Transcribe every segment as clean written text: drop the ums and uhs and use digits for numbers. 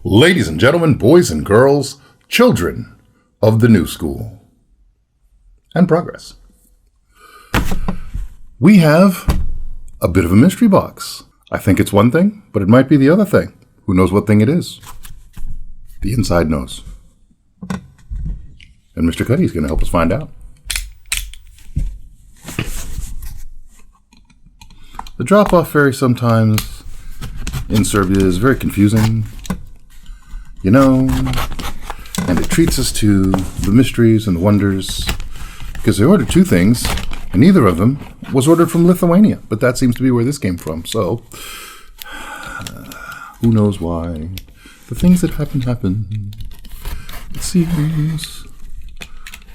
Ladies and gentlemen, boys and girls, children of the new school and progress. We have a bit of a mystery box. I think it's one thing, but it might be the other thing. Who knows what thing it is? The inside knows. And Mr. Cuddy is going to help us find out. The drop-off ferry sometimes in Serbia is very confusing, you know, and it treats us to the mysteries and the wonders, because they ordered two things, and neither of them was ordered from Lithuania, but that seems to be where this came from, so who knows why. The things that happen. It seems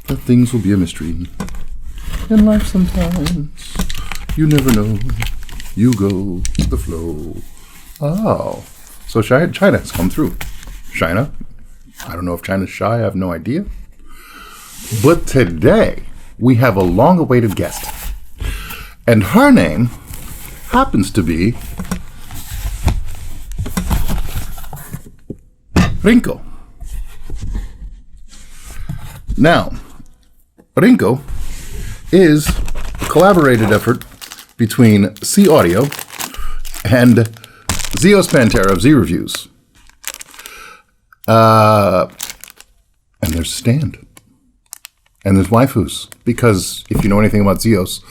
that things will be a mystery. In life sometimes, you never know. You go with the flow. Oh, so China has come through. China? I don't know if China's shy, I have no idea. But today, we have a long-awaited guest. And her name happens to be Rinko. Now, Rinko is a collaborated effort between SeeAudio and Zeos Pantera of Z Reviews. And there's a stand. And there's waifus. Because if you know anything about Zeos,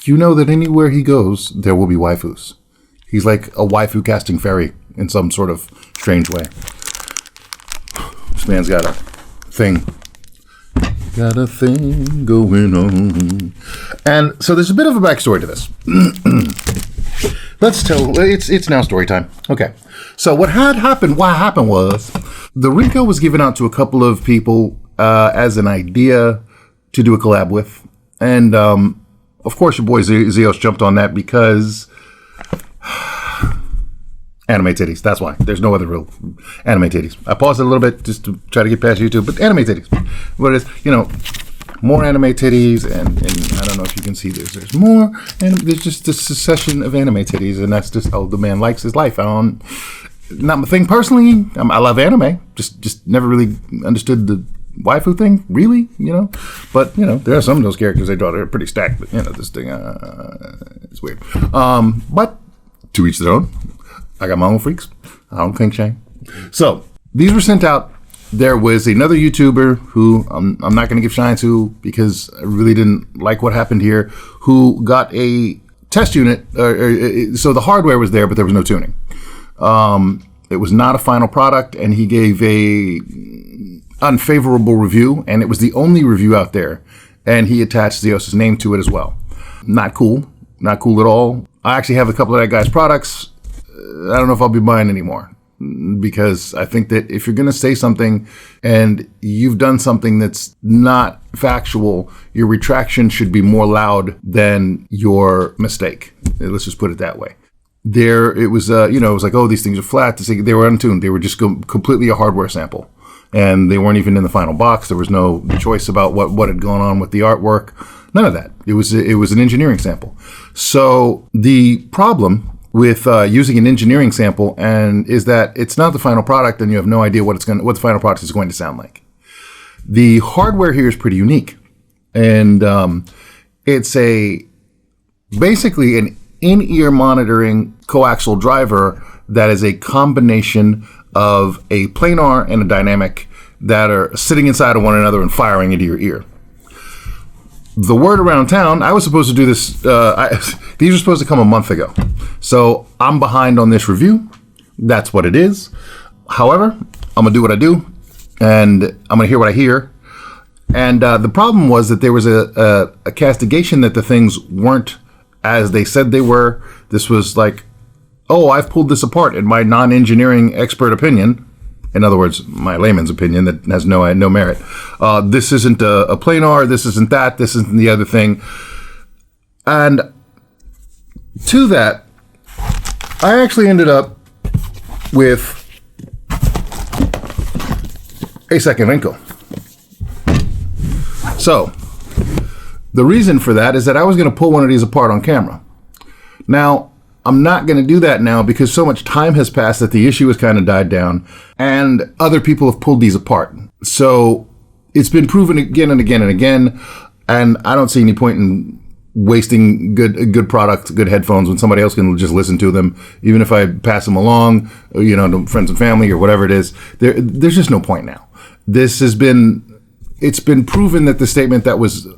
you know that anywhere he goes, there will be waifus. He's like a waifu casting fairy in some sort of strange way. This man's got a thing. Got a thing going on. And so there's a bit of a backstory to this. Let's tell, it's now story time. Okay. So what happened was, the Rinko was given out to a couple of people as an idea to do a collab with. And of course your boy Zeos jumped on that because anime titties, that's why. There's no other real anime titties. I paused it a little bit just to try to get past YouTube, but anime titties. What it is, you know, more anime titties, and I don't know if you can see this. There's more, and there's just a succession of anime titties, and that's just how the man likes his life. Not my thing personally. I love anime. Just never really understood the waifu thing, really, you know. But you know, there are some of those characters they draw. They're pretty stacked, but you know, this thing, it's weird. But to each their own. I got my own freaks. I don't kink shame. So these were sent out. There was another YouTuber who I'm not going to give shine to because I really didn't like what happened here, who got a test unit. So the hardware was there, but there was no tuning. It was not a final product, and he gave a unfavorable review, and it was the only review out there. And he attached Zeos' name to it as well. Not cool. Not cool at all. I actually have a couple of that guy's products. I don't know if I'll be buying anymore, because I think that if you're going to say something and you've done something that's not factual, your retraction should be more loud than your mistake. Let's just put it that way. It was like, oh, these things are flat. They were untuned. They were just completely a hardware sample, and they weren't even in the final box. There was no choice about what had gone on with the artwork. None of that. It was an engineering sample. So the problem with using an engineering sample and is that it's not the final product, and you have no idea what the final product is going to sound like. The hardware here is pretty unique, and it's basically an in-ear monitoring coaxial driver that is a combination of a planar and a dynamic that are sitting inside of one another and firing into your ear. The word around town, I was supposed to do this, these were supposed to come a month ago. So I'm behind on this review. That's what it is. However, I'm going to do what I do, and I'm going to hear what I hear. And the problem was that there was a castigation that the things weren't as they said they were. This was like, oh, I've pulled this apart in my non-engineering expert opinion. In other words, my layman's opinion that has no merit. This isn't a planar, this isn't that, this isn't the other thing. And to that, I actually ended up with a second Rinko. So, the reason for that is that I was going to pull one of these apart on camera. Now, I'm not going to do that now because so much time has passed that the issue has kind of died down and other people have pulled these apart. So it's been proven again and again and again. And I don't see any point in wasting good product, good headphones when somebody else can just listen to them. Even if I pass them along, you know, to friends and family or whatever it is, there's just no point now. It's been proven that the statement that was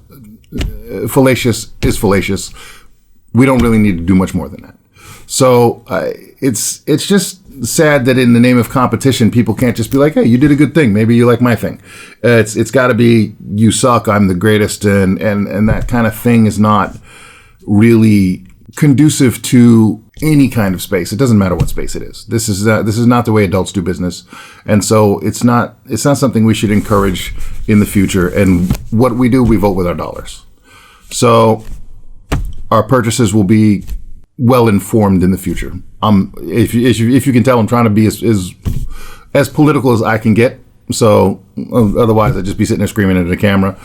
fallacious is fallacious. We don't really need to do much more than that. So it's just sad that in the name of competition, people can't just be like, hey, you did a good thing. Maybe you like my thing. It's got to be, you suck, I'm the greatest. And that kind of thing is not really conducive to any kind of space. It doesn't matter what space it is. This is not the way adults do business. And so it's not something we should encourage in the future. And what we do, we vote with our dollars. So our purchases will be well informed in the future. If you can tell, I'm trying to be as political as I can get. So otherwise, I'd just be sitting there screaming into the camera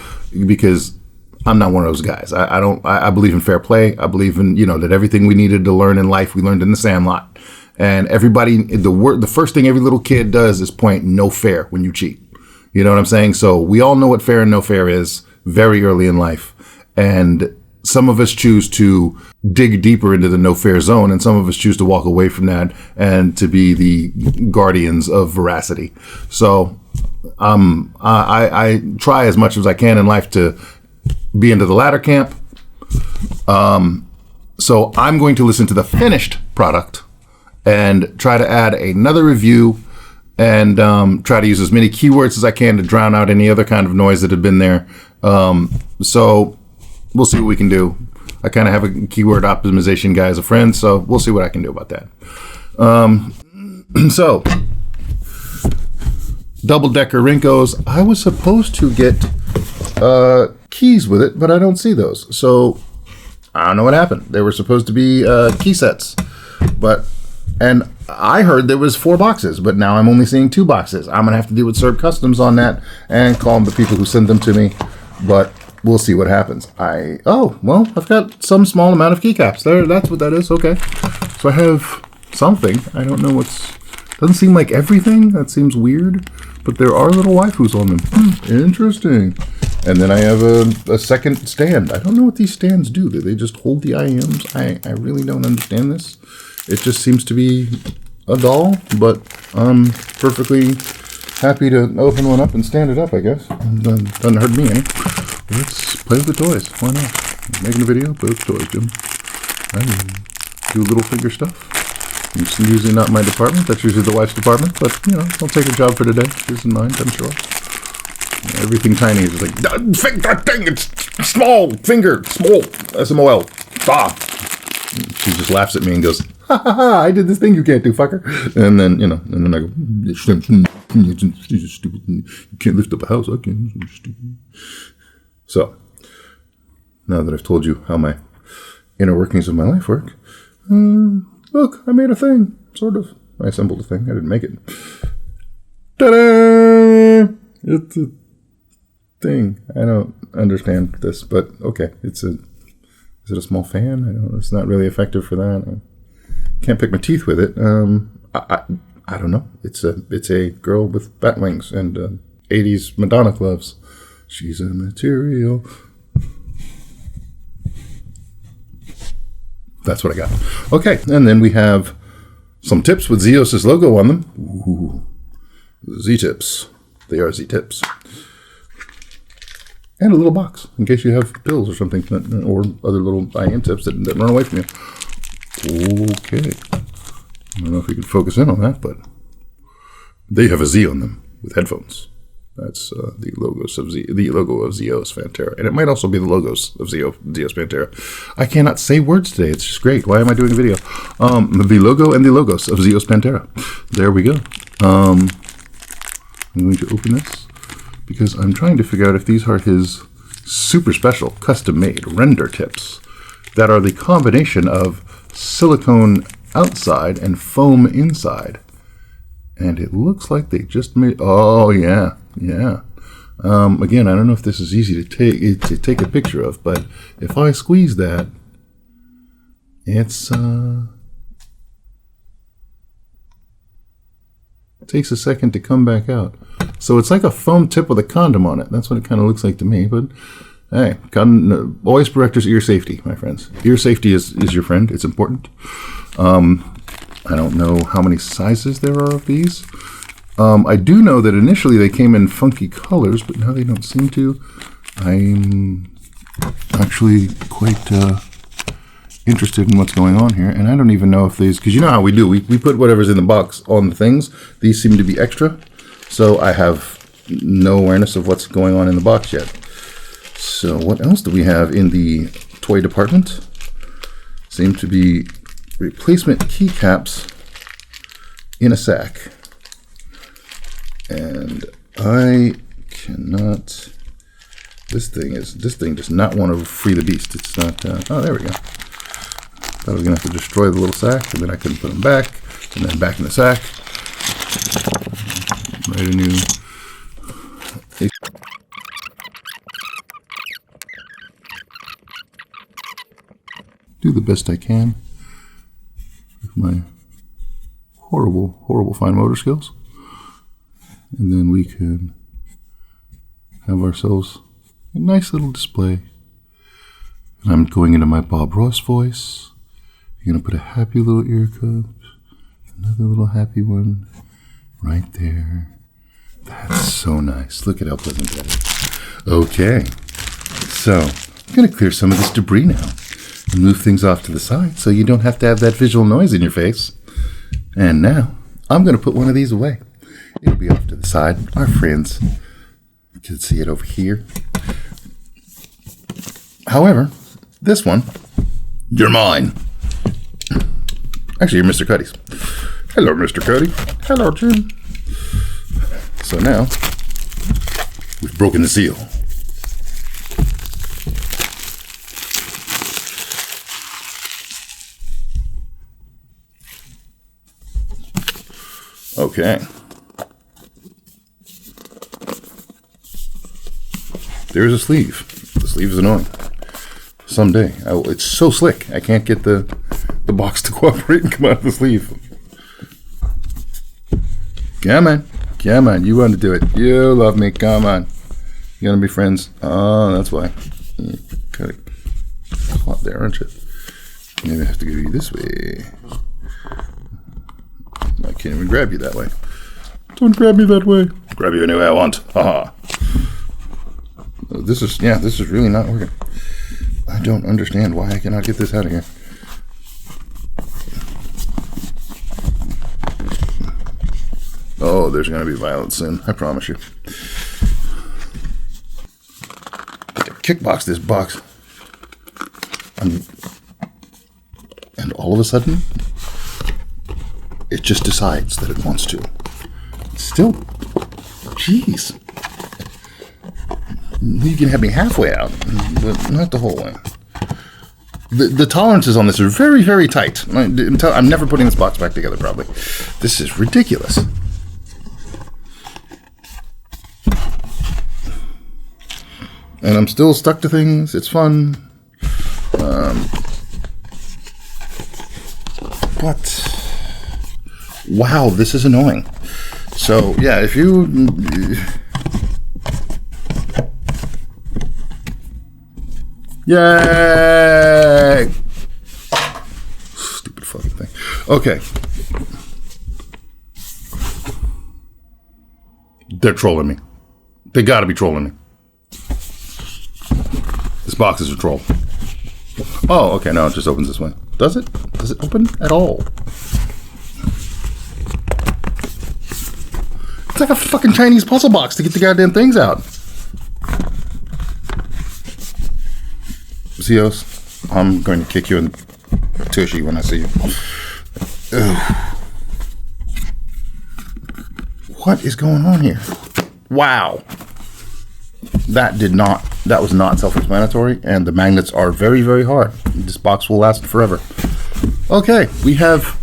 because I'm not one of those guys. I believe in fair play. I believe in, that everything we needed to learn in life, we learned in the Sandlot. And everybody, the first thing every little kid does is point no fair when you cheat. You know what I'm saying? So we all know what fair and no fair is very early in life. And some of us choose to dig deeper into the no fair zone, and some of us choose to walk away from that and to be the guardians of veracity. So I try as much as I can in life to be into the latter camp. So I'm going to listen to the finished product and try to add another review and try to use as many keywords as I can to drown out any other kind of noise that had been there. So we'll see what we can do. I kind of have a keyword optimization guy as a friend, so we'll see what I can do about that. So, double-decker Rinkos. I was supposed to get keys with it, but I don't see those. So, I don't know what happened. They were supposed to be key sets, and I heard there was 4 boxes, but now I'm only seeing 2 boxes. I'm going to have to deal with Serb Customs on that and call the people who send them to me, but we'll see what happens. I've got some small amount of keycaps there. That's what that is. Okay. So I have something. I don't know doesn't seem like everything. That seems weird, but there are little waifus on them. Interesting. And then I have a second stand. I don't know what these stands do. Do they just hold the IEMs? I really don't understand this. It just seems to be a doll, but I'm perfectly happy to open one up and stand it up, I guess. Doesn't hurt me any. Let's play with the toys. Why not? I'm making a video, play with the toys, Jim. I do little finger stuff. It's usually not my department. That's usually the wife's department. But, I'll take a job for today. She's in mind, I'm sure. Everything tiny is like, that thing, it's small, finger, small, SMOL. Ah. She just laughs at me and goes, ha ha ha, I did this thing you can't do, fucker. And then, and then I go, you're stupid. You can't lift up a house. I can. You're stupid. So, now that I've told you how my inner workings of my life work, look, I made a thing, sort of. I assembled a thing. I didn't make it. Ta-da! It's a thing. I don't understand this, but okay. Is it a small fan? I don't know. It's not really effective for that. I can't pick my teeth with it. I don't know. It's a girl with bat wings and 80s Madonna gloves. She's a material. That's what I got. Okay, and then we have some tips with Zeos' logo on them. Ooh, Z-tips. They are Z-tips. And a little box, in case you have pills or something, or other little IM tips that run away from you. Okay. I don't know if we can focus in on that, but they have a Z on them with headphones. That's the logo of Zeos Pantera. And it might also be the logos of Zeos Pantera. I cannot say words today. It's just great. Why am I doing a video? The logo and the logos of Zeos Pantera. There we go. I'm going to open this because I'm trying to figure out if these are his super special, custom-made render tips that are the combination of silicone outside and foam inside. And it looks like they just made... Oh, yeah. Yeah. Again, I don't know if this is easy to take a picture of, but if I squeeze that, it's takes a second to come back out. So it's like a foam tip with a condom on it. That's what it kind of looks like to me. But hey, always protect ear safety, my friends. Ear safety is your friend. It's important. I don't know how many sizes there are of these. I do know that initially they came in funky colors, but now they don't seem to. I'm actually quite interested in what's going on here, and I don't even know if these, because you know how we do, we put whatever's in the box on the things. These seem to be extra, so I have no awareness of what's going on in the box yet. So what else do we have in the toy department? Seem to be replacement keycaps in a sack, and I cannot. This thing does not want to free the beast. It's not. Oh, there we go. Thought I was gonna have to destroy the little sack, and then I couldn't put them back, and then back in the sack. Write a new. Do the best I can with my horrible fine motor skills, and then we can have ourselves a nice little display. And I'm going into my Bob Ross voice. You're gonna put a happy little ear cup, another little happy one right there. That's so nice. Look at how pleasant that is. Okay, so I'm gonna clear some of this debris now and move things off to the side so you don't have to have that visual noise in your face. And now I'm gonna put one of these away. It'll be off to the side. Our friends can see it over here. However, this one, you're mine. Actually, you're Mr. Cuddy's. Hello, Mr. Cuddy. Hello, Jim. So now, we've broken the seal. Okay. There's a sleeve. The sleeve is annoying. Someday. It's so slick. I can't get the box to cooperate and come out of the sleeve. Come on. Come on. You want to do it. You love me. Come on. You want to be friends? Oh, that's why. You're kind of caught there, aren't you? Maybe I have to go you this way. I can't even grab you that way. Don't grab me that way. Grab you any way I want. Haha. This is really not working. I don't understand why I cannot get this out of here. Oh, there's going to be violence soon. I promise you. I can kickbox this box. And all of a sudden, it just decides that it wants to. Still, jeez. You can have me halfway out, but not the whole way. The tolerances on this are very, very tight. I'm never putting this box back together, probably. This is ridiculous. And I'm still stuck to things. It's fun. But, wow, this is annoying. So, yeah, if you... Yay! Stupid fucking thing. Okay. They're trolling me. They gotta be trolling me. This box is a troll. Oh, okay, no, it just opens this way. Does it? Does it open at all? It's like a fucking Chinese puzzle box to get the goddamn things out. Zeos, I'm going to kick you in the tushy when I see you. Ugh. What is going on here? Wow. That was not self-explanatory, and the magnets are very, very hard. This box will last forever. Okay, we have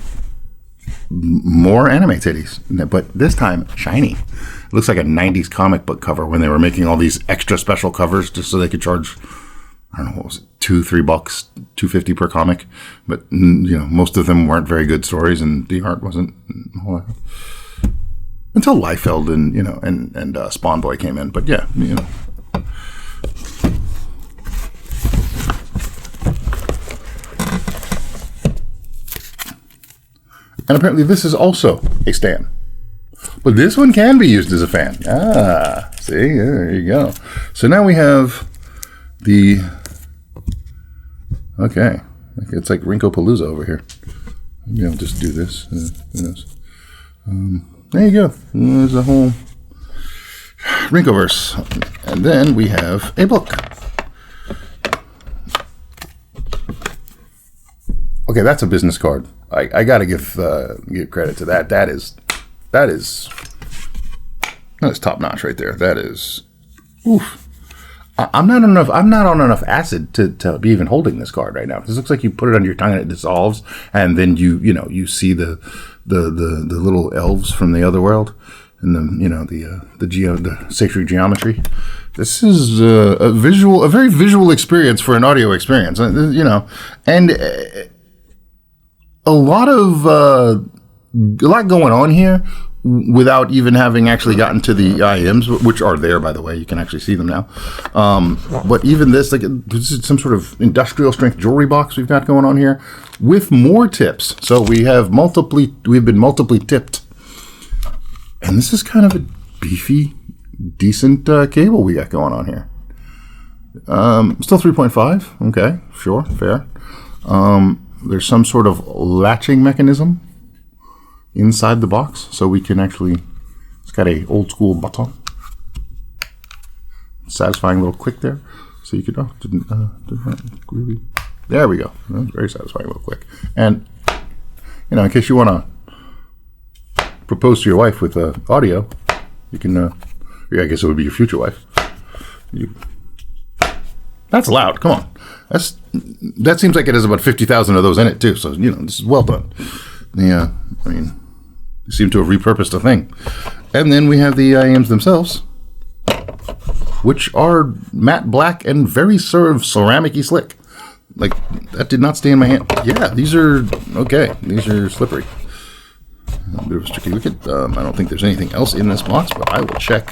more anime titties, but this time shiny. It looks like a 90s comic book cover when they were making all these extra special covers just so they could charge, I don't know, what was it, $2-3, $2.50 per comic. But you know, most of them weren't very good stories, and the art wasn't. until Liefeld and and Spawn Boy came in. But yeah, And apparently this is also a stand. But this one can be used as a fan. Ah, see, there you go. So now we have the, okay, it's like Rinko Palooza over here. Maybe I'll just do this. Who knows? There you go. There's the whole Rinkoverse. And then we have a book. Okay, that's a business card. I got to give credit to that. That is top notch right there. That is, oof. I'm not on enough acid to be even holding this card right now. This looks like you put it under your tongue and it dissolves, and then you see the little elves from the other world, and the sacred geometry. This is a very visual experience for an audio experience, and a lot going on here without even having actually gotten to the IEMs, which are there, by the way. You can actually see them now. But even this is some sort of industrial strength jewelry box we've got going on here with more tips. So we've been multiply tipped. And this is kind of a beefy, decent cable we got going on here. Still 3.5. Okay, sure, fair. There's some sort of latching mechanism inside the box, so we can actually, it's got a old school button. Satisfying little click there. So you could, didn't really, there we go. That was very satisfying little click. And, in case you want to propose to your wife with audio, you can, I guess it would be your future wife. That's loud, come on. That seems like it has about 50,000 of those in it too, so, this is well done. Yeah, they seem to have repurposed a thing. And then we have the IEMs themselves, which are matte black and very sort of ceramic-y slick. Like, that did not stay in my hand. Yeah, these are, okay, these are slippery. A bit of a tricky wicket. I don't think there's anything else in this box, but I will check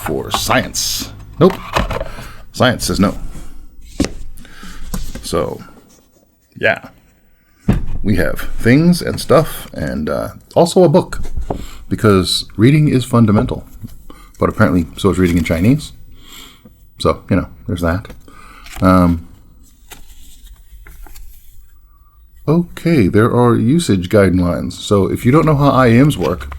for science. Nope. Science says no. So, yeah. We have things and stuff, and also a book, because reading is fundamental. But apparently, so is reading in Chinese. So, there's that. Okay, there are usage guidelines. So, if you don't know how IEMs work,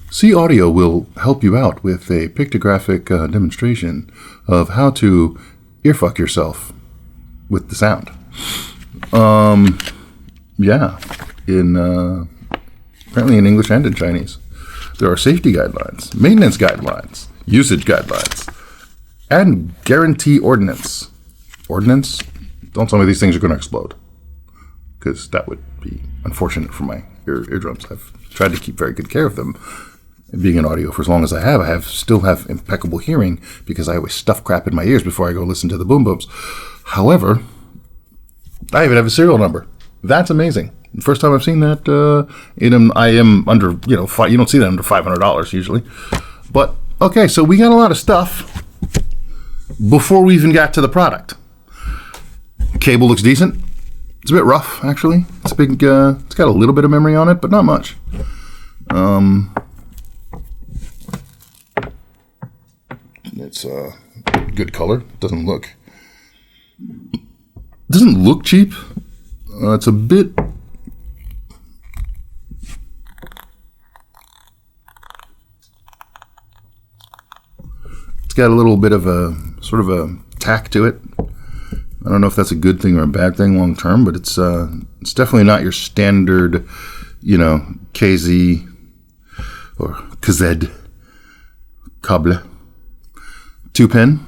SeeAudio will help you out with a pictographic demonstration of how to earfuck yourself with the sound. Yeah, apparently in English and in Chinese. There are safety guidelines, maintenance guidelines, usage guidelines, and guarantee ordinance. Ordinance? Don't tell me these things are going to explode, because that would be unfortunate for my eardrums. I've tried to keep very good care of them. Being in audio for as long as I have, still have impeccable hearing because I always stuff crap in my ears before I go listen to the boom booms. However, I even have a serial number. That's amazing. The first time I've seen that in an IEM under, you don't see that under $500 usually. But, okay, so we got a lot of stuff before we even got to the product. Cable looks decent. It's a bit rough, actually. It's big. It's got a little bit of memory on it, but not much. It's good color. Doesn't look cheap. It's a bit. It's got a little bit of a sort of a tack to it. I don't know if that's a good thing or a bad thing long term, but it's definitely not your standard, KZ or KZ cable 2-pin.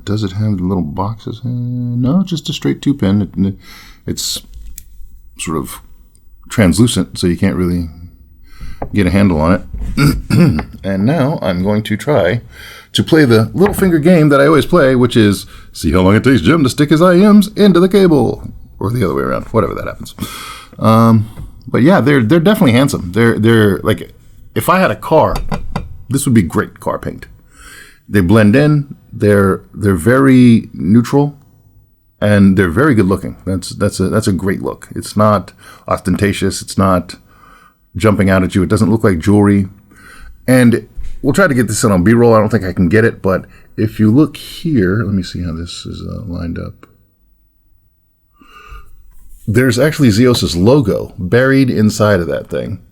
Does it have the little boxes? No, just a straight 2-pin. It's sort of translucent, so you can't really get a handle on it. And now I'm going to try to play the little finger game that I always play, which is see how long it takes Jim to stick his IEMs into the cable, or the other way around, whatever that happens. But yeah, they're definitely handsome. They're like, if I had a car, this would be great car paint. They blend in. They're very neutral, and they're very good looking. That's a great look. It's not ostentatious. It's not jumping out at you. It doesn't look like jewelry. And we'll try to get this in on B-roll. I don't think I can get it, but if you look here, let me see how this is lined up. There's actually Zeos's logo buried inside of that thing.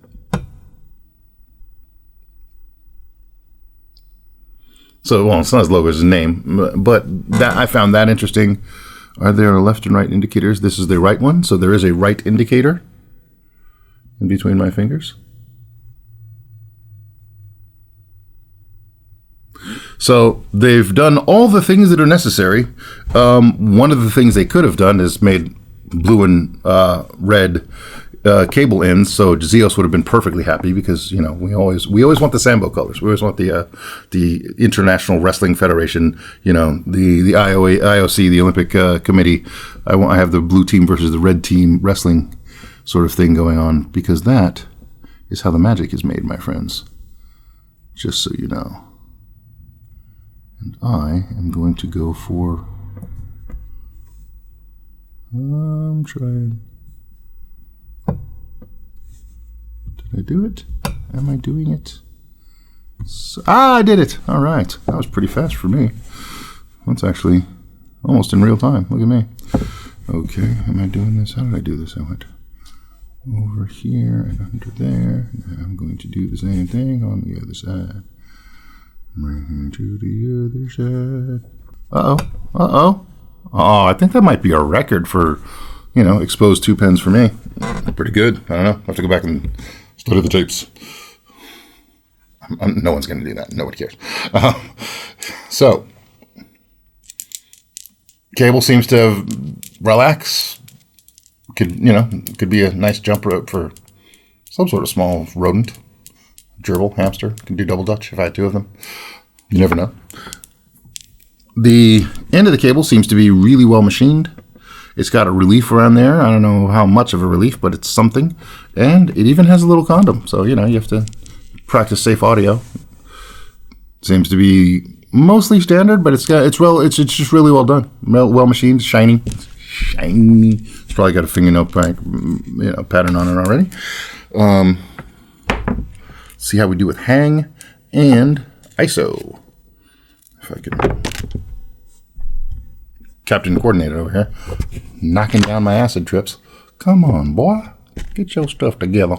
So, well, it's not his logo, it's his name, but that I found that interesting. Are there left and right indicators? This is the right one, so there is a right indicator in between my fingers. So they've done all the things that are necessary. One of the things they could have done is made blue and red cable ends, so Zeos would have been perfectly happy, because we always want the Sambo colors. We always want the International Wrestling Federation, the IOC, the Olympic Committee. I have the blue team versus the red team wrestling sort of thing going on, because that is how the magic is made, my friends. Just so you know. And I am going to go for. I'm trying. Did I do it? Am I doing it? I did it. All right. That was pretty fast for me. That's actually almost in real time. Look at me. Okay. Am I doing this? How did I do this? I went over here and under there. And I'm going to do the same thing on the other side. Bring to the other side. Uh-oh. Uh-oh. Oh, I think that might be a record for, exposed 2 pens for me. Pretty good. I don't know. I have to go back and study the tapes. No one's going to do that. Nobody cares. So, cable seems to have relax. Could be a nice jump rope for some sort of small rodent. Gerbil, hamster. Can do double Dutch if I had 2 of them. You never know. The end of the cable seems to be really well machined. It's got a relief around there. I don't know how much of a relief, but it's something. And it even has a little condom. So, you have to practice safe audio. Seems to be mostly standard, but it's just really well done. Well machined, shiny. It's probably got a fingernail pattern on it already. See how we do with hang and ISO. If I can. Captain Coordinator over here, knocking down my acid trips. Come on, boy. Get your stuff together.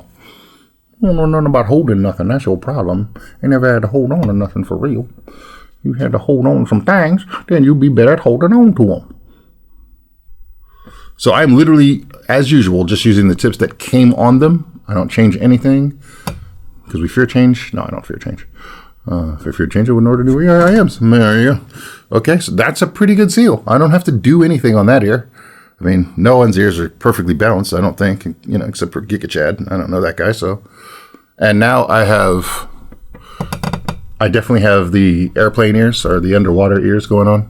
You don't know nothing about holding nothing. That's your problem. You never had to hold on to nothing for real. You had to hold on to some things, then you'd be better at holding on to them. So I'm literally, as usual, just using the tips that came on them. I don't change anything. Because we fear change. No, I don't fear change. If I fear change, I wouldn't order new IEMs. There you go. Okay, so that's a pretty good seal. I don't have to do anything on that ear. I mean, no one's ears are perfectly balanced, I don't think, except for Giga Chad. I don't know that guy, so. And now I definitely have the airplane ears, or the underwater ears going on.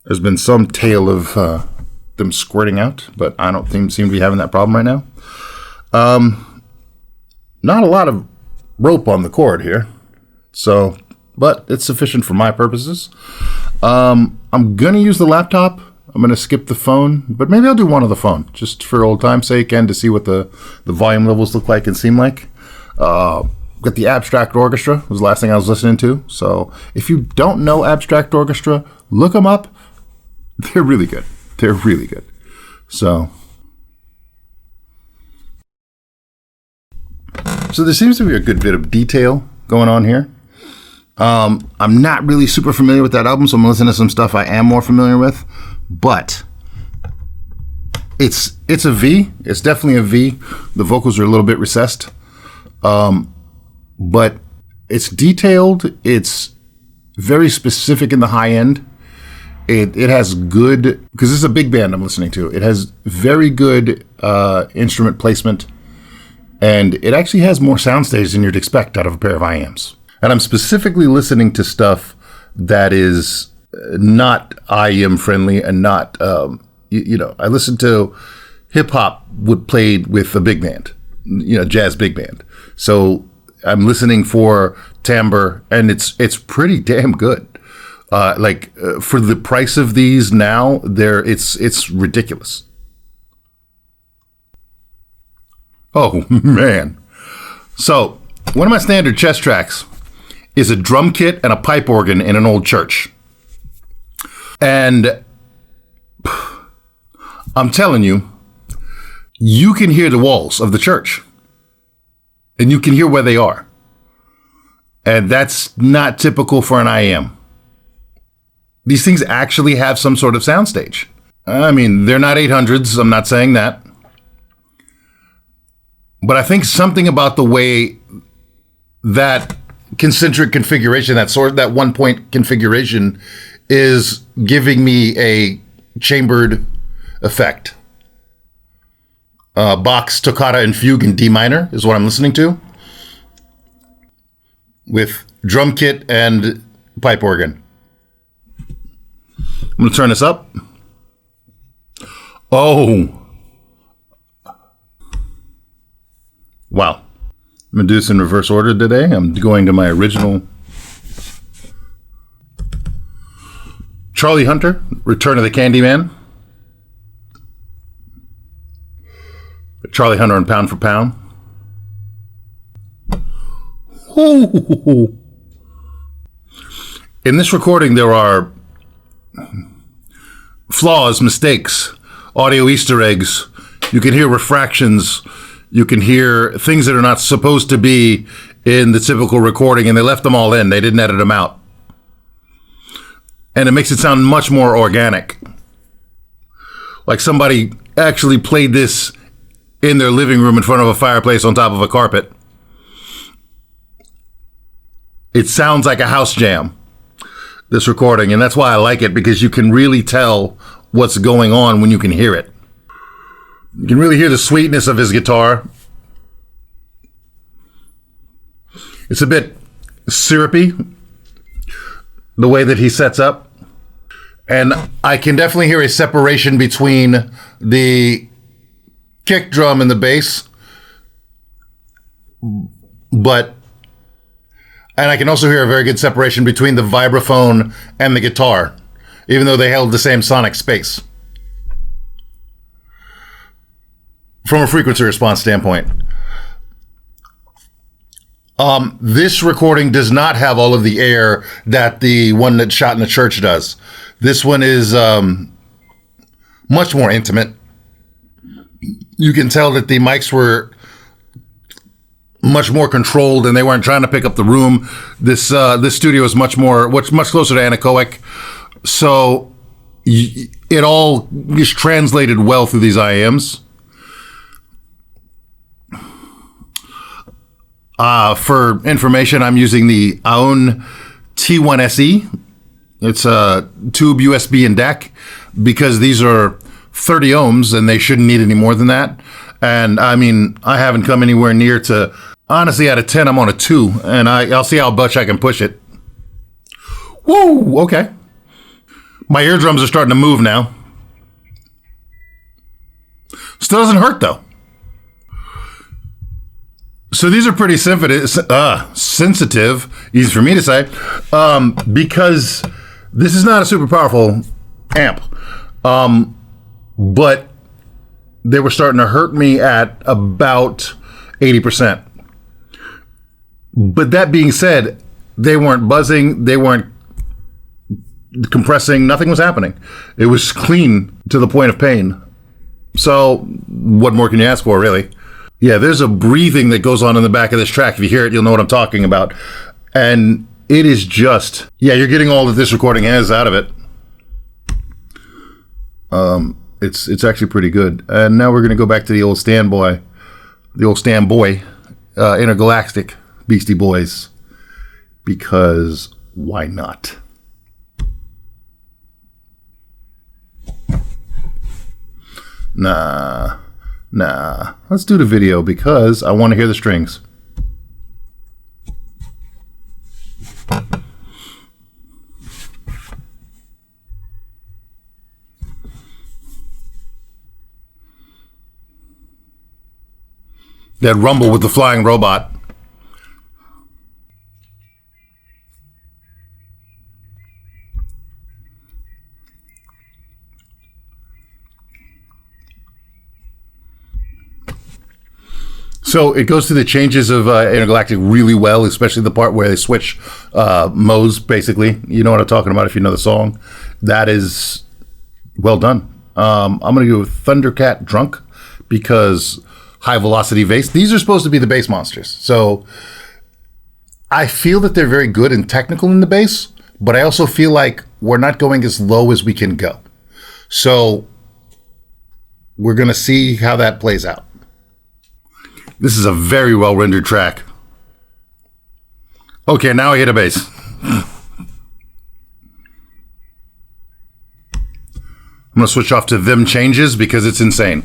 There's been some tale of them squirting out, but I don't seem to be having that problem right now. Not a lot of rope on the cord here, so, but it's sufficient for my purposes. I'm going to use the laptop. I'm going to skip the phone, but maybe I'll do one of the phone, just for old time's sake and to see what the volume levels look like and seem like. Got the Abstract Orchestra, was the last thing I was listening to. So if you don't know Abstract Orchestra, look them up. They're really good. They're really good. So there seems to be a good bit of detail going on here. I'm not really super familiar with that album, so I'm listening to some stuff I am more familiar with. But it's a V. It's definitely a V. The vocals are a little bit recessed. But it's detailed. It's very specific in the high end. It has good, because this is a big band I'm listening to. It has very good instrument placement. And it actually has more soundstage than you'd expect out of a pair of IEMs. And I'm specifically listening to stuff that is not IEM friendly and not, I listen to hip hop played with a big band. jazz big band. So I'm listening for timbre, and it's pretty damn good. For the price of these now, it's ridiculous. Oh man! So one of my standard chest tracks is a drum kit and a pipe organ in an old church, and I'm telling you, you can hear the walls of the church, and you can hear where they are, and that's not typical for an IEM. These things actually have some sort of soundstage. I mean, they're not 800s. I'm not saying that. But I think something about the way that concentric configuration, that 1 point configuration, is giving me a chambered effect. Bach's Toccata and Fugue in D minor is what I'm listening to, with drum kit and pipe organ. I'm going to turn this up. Oh. Wow. I'm going to do this in reverse order today. I'm going to my original Charlie Hunter, Return of the Candyman. Charlie Hunter and Pound for Pound. Ooh. In this recording, there are flaws, mistakes, audio Easter eggs. You can hear refractions. You can hear things that are not supposed to be in the typical recording, and they left them all in. They didn't edit them out. And it makes it sound much more organic. Like somebody actually played this in their living room in front of a fireplace on top of a carpet. It sounds like a house jam, this recording, and that's why I like it, because you can really tell what's going on when you can hear it. You can really hear the sweetness of his guitar. It's a bit syrupy, the way that he sets up. And I can definitely hear a separation between the kick drum and the bass. And I can also hear a very good separation between the vibraphone and the guitar, even though they held the same sonic space. From a frequency response standpoint. This recording does not have all of the air that the one that's shot in the church does. This one is much more intimate. You can tell that the mics were much more controlled, and they weren't trying to pick up the room. This studio is much closer to anechoic, so it all is translated well through these IEMs. For information, I'm using the AON T1 SE. It's a tube USB and DAC, because these are 30 ohms and they shouldn't need any more than that. And I mean, I haven't come anywhere near to, honestly, out of 10, I'm on a 2, and I'll see how much I can push it. Woo, okay. My eardrums are starting to move now. Still doesn't hurt though. So these are pretty sensitive, easy for me to say, because this is not a super powerful amp, but they were starting to hurt me at about 80%. But that being said, they weren't buzzing, they weren't compressing, nothing was happening. It was clean to the point of pain. So what more can you ask for, really? Yeah, there's a breathing that goes on in the back of this track. If you hear it, you'll know what I'm talking about. And it is just, yeah, you're getting all that this recording has out of it. It's actually pretty good. And now we're going to go back to the old Intergalactic Beastie Boys, because why not? Nah. Let's do the video, because I want to hear the strings. That rumble with the flying robot. So it goes through the changes of Intergalactic really well, especially the part where they switch modes, basically. You know what I'm talking about if you know the song. That is well done. I'm going to go with Thundercat Drunk because high velocity bass. These are supposed to be the bass monsters. So I feel that they're very good and technical in the bass, but I also feel like we're not going as low as we can go. So we're going to see how that plays out. This is a very well rendered track. Okay, now I hit a bass. I'm going to switch off to them changes because it's insane.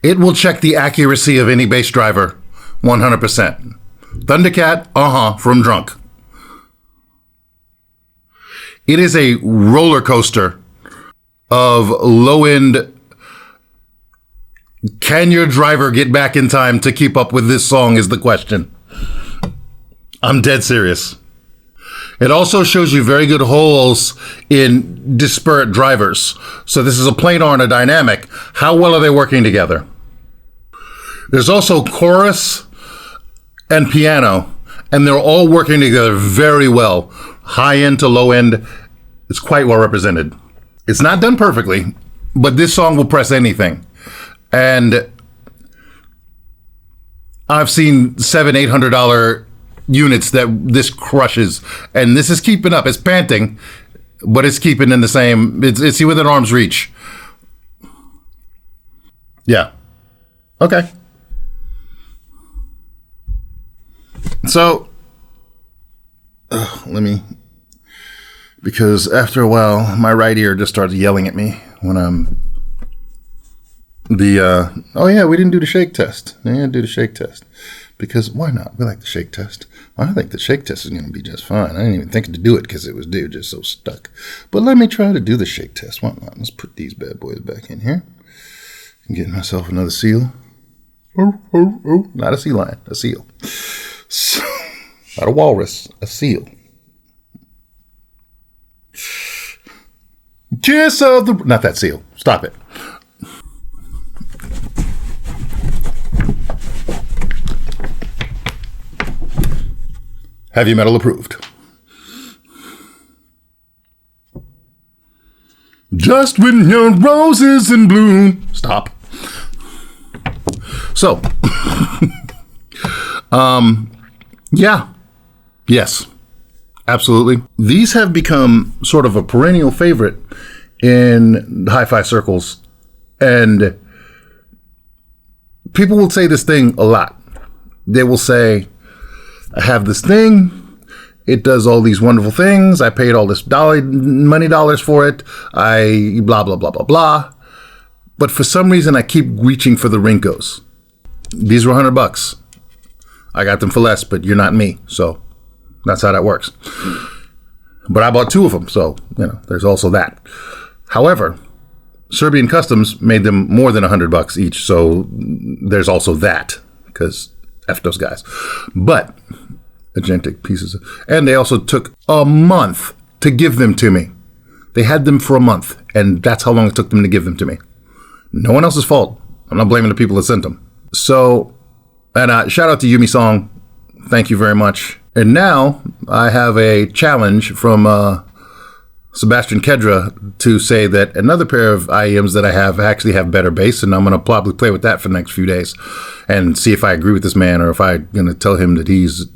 It will check the accuracy of any bass driver 100%. Thundercat, from Drunk. It is a roller coaster of low-end. Can your driver get back in time to keep up with this song is the question. I'm dead serious. It also shows you very good holes in disparate drivers. So this is a planar and a dynamic. How well are they working together? There's also chorus and piano, and they're all working together very well. High end to low end, it's quite well represented. It's not done perfectly, but this song will press anything. And I've seen $700-800 units that this crushes, and this is keeping up. It's panting, but it's keeping in the same. It's within arm's reach. Yeah. Okay. So let me, because after a while, my right ear just starts yelling at me when I'm oh yeah, we didn't do the shake test. Yeah, do the shake test. Because why not? We like the shake test. I think the shake test is going to be just fine. I didn't even think to do it because it was just so stuck. But let me try to do the shake test. Why not? Let's put these bad boys back in here. I'm getting myself another seal. Oh. Not a sea lion, a seal. So, not a walrus, a seal. Kiss of the... Not that seal. Stop it. Heavy metal approved. Just when your rose is in bloom. Stop. So, yeah. Yes. Absolutely. These have become sort of a perennial favorite in hi-fi circles. And people will say this thing a lot. They will say, I have this thing. It does all these wonderful things. I paid all this money dollars for it. I blah, blah, blah, blah, blah. But for some reason, I keep reaching for the Rinkos. These were $100. I got them for less, but you're not me. So that's how that works. But I bought 2 of them. So, there's also that. However, Serbian Customs made them more than $100 each. So there's also that, because F those guys. But agentic pieces. And they also took a month to give them to me. They had them for a month, and that's how long it took them to give them to me. No one else's fault. I'm not blaming the people that sent them. So, and shout out to Yumi Song. Thank you very much. And now I have a challenge from Sebastian Kedra to say that another pair of IEMs that I have actually have better bass, and I'm going to probably play with that for the next few days and see if I agree with this man or if I'm going to tell him that he's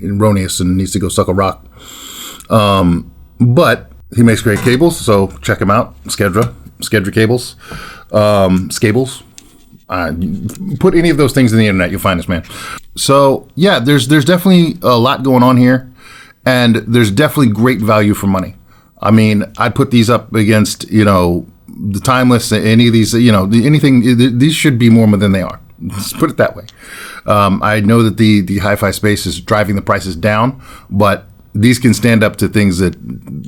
erroneous and needs to go suck a rock. But he makes great cables, so check him out. Skedra cables, Scables. Put any of those things in the internet, you'll find this man. So yeah, there's definitely a lot going on here, and there's definitely great value for money. I mean, I'd put these up against, the Timeless, any of these, anything. These should be more than they are. Let's put it that way. I know that the hi-fi space is driving the prices down, but these can stand up to things that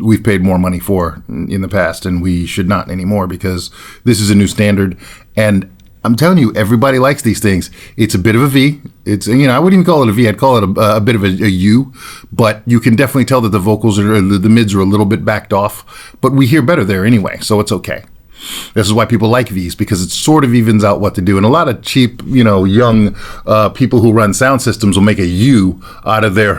we've paid more money for in the past, and we should not anymore, because this is a new standard. And I'm telling you, everybody likes these things. It's a bit of a V. It's, I wouldn't even call it a V. I'd call it a bit of a U. But you can definitely tell that the vocals the mids are a little bit backed off. But we hear better there anyway, so it's okay. This is why people like V's, because it sort of evens out what to do. And a lot of cheap, young people who run sound systems will make a U out of their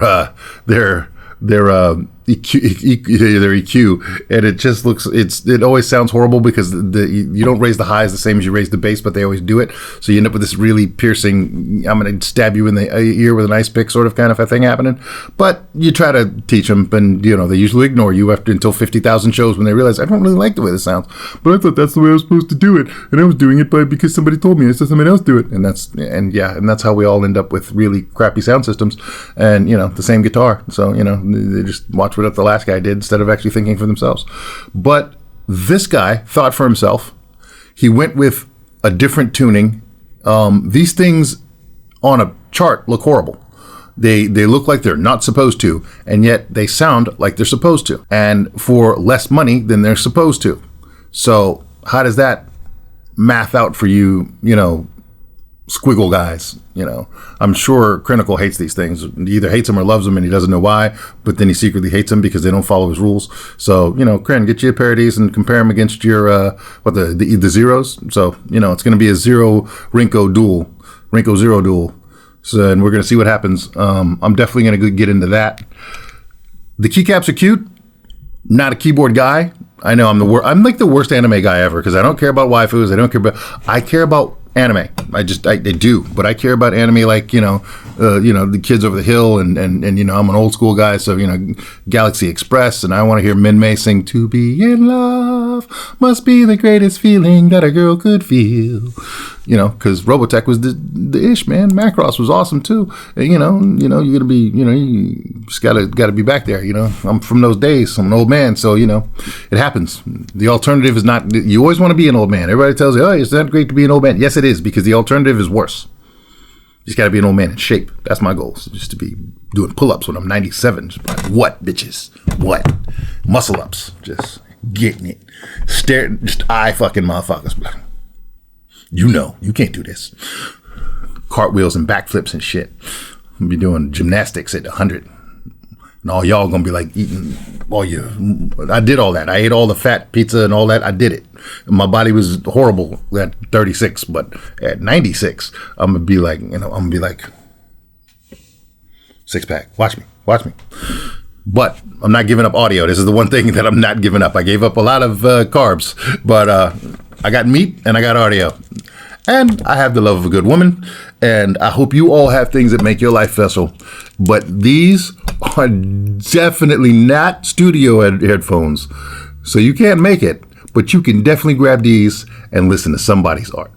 EQ, and it just looks, it always sounds horrible, because you don't raise the highs the same as you raise the bass, but they always do it. So you end up with this really piercing, I'm going to stab you in the ear with an ice pick sort of kind of a thing happening. But you try to teach them, and they usually ignore you until 50,000 shows, when they realize, I don't really like the way this sounds, but I thought that's the way I was supposed to do it, and I was doing it because somebody told me, I said somebody else do it. And that's how we all end up with really crappy sound systems, and the same guitar. So they just watch what the last guy did instead of actually thinking for themselves. But this guy thought for himself. He went with a different tuning. These things on a chart look horrible. They look like they're not supposed to, and yet they sound like they're supposed to, and for less money than they're supposed to. So how does that math out for you, squiggle guys? I'm sure Critical hates these things. He either hates them or loves them, and he doesn't know why, but then he secretly hates them because they don't follow his rules. So, Cran, get you a pair of these and compare them against your, the zeros. So, it's going to be a zero Rinko zero duel. So, and we're going to see what happens. I'm definitely going to get into that. The keycaps are cute. Not a keyboard guy. I know I'm like the worst anime guy ever, because I don't care about waifus. I care about anime. I do, but I care about anime like, the Kids Over the Hill, and I'm an old school guy, so, Galaxy Express, and I want to hear Minmay sing, "To be in love must be the greatest feeling that a girl could feel." Because Robotech was the ish, man. Macross was awesome too. And, you're gonna be, you just gotta be back there. I'm from those days. I'm an old man, so it happens. The alternative is not. You always want to be an old man. Everybody tells you, "Oh, it's not great to be an old man." Yes, it is, because the alternative is worse. You just gotta be an old man in shape. That's my goal. So just to be doing pull-ups when I'm 97. Just like, what, bitches? What? Muscle ups. Just getting it. Staring. Just eye fucking motherfuckers. You can't do this. Cartwheels and backflips and shit. I'll be doing gymnastics at 100. And all y'all gonna be like eating all your. I did all that. I ate all the fat pizza and all that. I did it. And my body was horrible at 36, but at 96, I'm gonna be like, six pack. Watch me. But I'm not giving up audio. This is the one thing that I'm not giving up. I gave up a lot of carbs, but I got meat and I got audio. And I have the love of a good woman. And I hope you all have things that make your life special. But these are definitely not studio headphones. So you can't make it. But you can definitely grab these and listen to somebody's art.